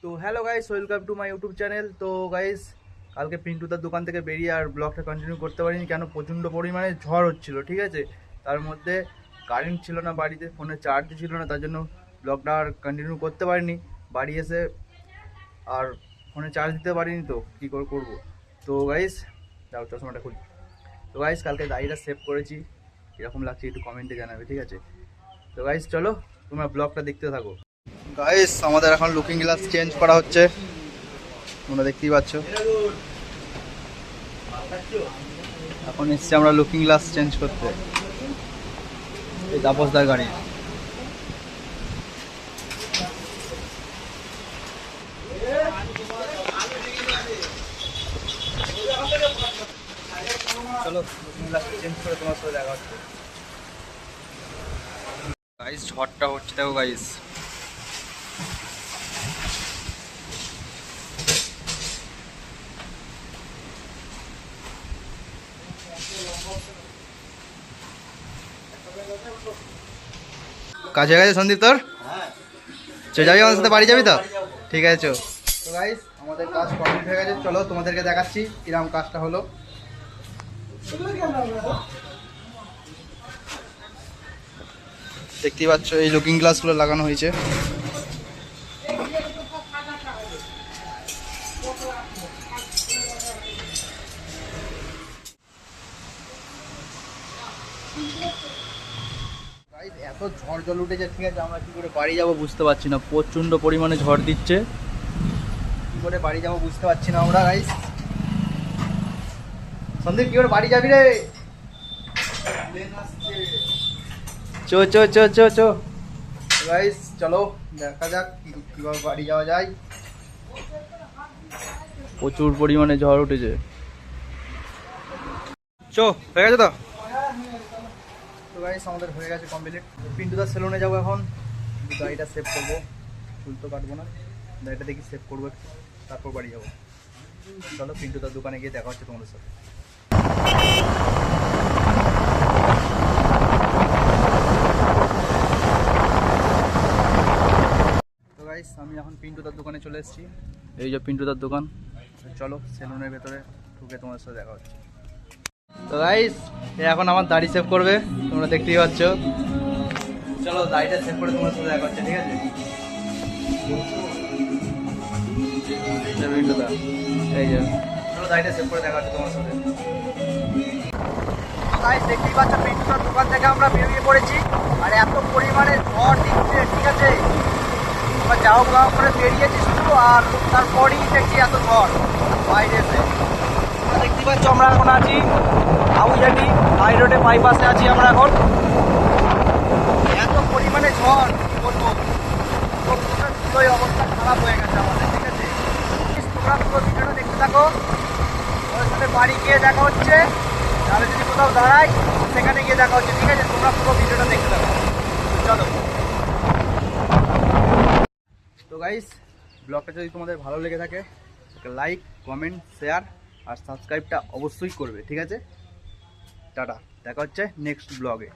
তো hello guys, welcome to my YouTube channel. তো guys, কালকে পিন্টুদার দোকান থেকে বেরিয়ে আর ব্লগটা কন্টিনিউ করতে পারিনি, কেন প্রচণ্ড পরিমাণে ঝড় হচ্ছিল, ঠিক আছে। তার মধ্যে কারেন্ট ছিল না বাড়িতে, ফোনে চার্জ ছিল না, তার জন্য ব্লগটা আর কন্টিনিউ করতে পারিনি। বাড়ি এসে আর ফোনে চার্জ দিতে পারিনি, তো কী করে করবো। তো গাইস, দাও চশমাটা খুলি। তো গাইস, কালকে দাড়িটা সেভ করেছি, কীরকম লাগছে একটু কমেন্টে জানাবে, ঠিক আছে। তো গাইস চলো, তোমরা ব্লগটা দেখতে থাকো। গাইস, আমাদের এখন লুকিং গ্লাস চেঞ্জ করা হচ্ছে, তোমরা দেখতেই পাচ্ছ। এখন এসছি আমরা লুকিং গ্লাস চেঞ্জ করতে, এই তাপসদার গাড়ি। চলো লুকিং গ্লাস চেঞ্জ করে তোমার সাথে দেখা হচ্ছে। গাইস, ঝড়টা হচ্ছে, দেখো গাইস। কাজে গেছে সন্দীপ তোর? যাবি আমাদের সাথে, বাড়ি যাবি তো? ঠিক আছে চো। তো গাইস, আমাদের কাজ কমপ্লিট হয়ে গেছে, চলো তোমাদেরকে দেখাচ্ছি কিরকম কাজটা হলো। দেখতেই পাচ্ছ এই লুকিং গ্লাসগুলো লাগানো হয়েছে। এত ঝড় জল উঠেছে, ঠিক আছে, আমরা কি করে বাড়ি যাবো বুঝতে পারছি না, প্রচণ্ড পরিমাণে ঝড় দিচ্ছে, কি করে বাড়ি যাবো বুঝতে পারছি না আমরা। গাইস, সন্দীপ কি করে বাড়ি যাবি রে? চো চো চো চো চো। গাইস চলো দেখা যাক কিভাবে বাড়ি যাওয়া যায়। প্রচুর পরিমাণে ঝড় উঠেছে। চো, হয়ে গেছে তো? তো গাইস, আমাদের হয়ে গেছে কমপ্লিট। পিন্টুদার সেলুনে যাবো এখন, গাড়িটা সেভ করবো, চুল তো কাটবো না, গাড়িটা দেখি সেভ করবো একটু, তারপর বাড়ি যাবো। চলো পিন্টুদার দোকানে গিয়ে দেখা হচ্ছে তোমাদের সাথে। তো গাইস, আমি এখন পিন্টুদার দোকানে চলে এসেছি, এই যে পিন্টুদার দোকান। চলো সেলুনের ভেতরে ঢুকে তোমাদের সাথে দেখা হচ্ছে। তো গাইস, এখন আমার দাড়ি সেভ করবে, তোমরা দেখতেই পাচ্ছ। চলো দাড়িটা সেভ করে তোমার সাথে দেখা হচ্ছে, ঠিক আছে। এই যে চলো দাড়িটা সেভ করে দেখা হচ্ছে তোমার সাথে। গাইস, দেখতেই পাচ্ছ পিন্টুদার দোকান থেকে আমরা বেরিয়ে পড়েছি, আর এত পরিমাণে ঝড় দিচ্ছে, ঠিক আছে। আমরা যাও গাও করে বেরিয়েছি শুধু, আর তারপরই দেখছি এত ঝড় বাইরে এসে। তোমরা দেখতেই পাচ্ছ আমরা এখন আছি হাউজাটি হাই রোডে, বাইপাসে আছি আমরা এখন। এত পরিমাণে ঝড় কি বলবো, পুরোই অবস্থা খারাপ হয়ে গেছে আমাদের, ঠিক আছে। তোমরা পুরো ভিডিওটা দেখতে থাকো, ওদের সাথে বাড়ি গিয়ে দেখা হচ্ছে, তাহলে যদি কোথাও দাঁড়াই সেখানে গিয়ে দেখা হচ্ছে, ঠিক আছে। তোমরা পুরো ভিডিওটা দেখতে থাকো, চলো। তো গাইস, ব্লগটা যদি তোমাদের ভালো লেগে থাকে, লাইক, কমেন্ট, শেয়ার আর সাবস্ক্রাইবটা অবশ্যই করবে, ঠিক আছে। টাটা, দেখা হচ্ছে নেক্সট ব্লগে।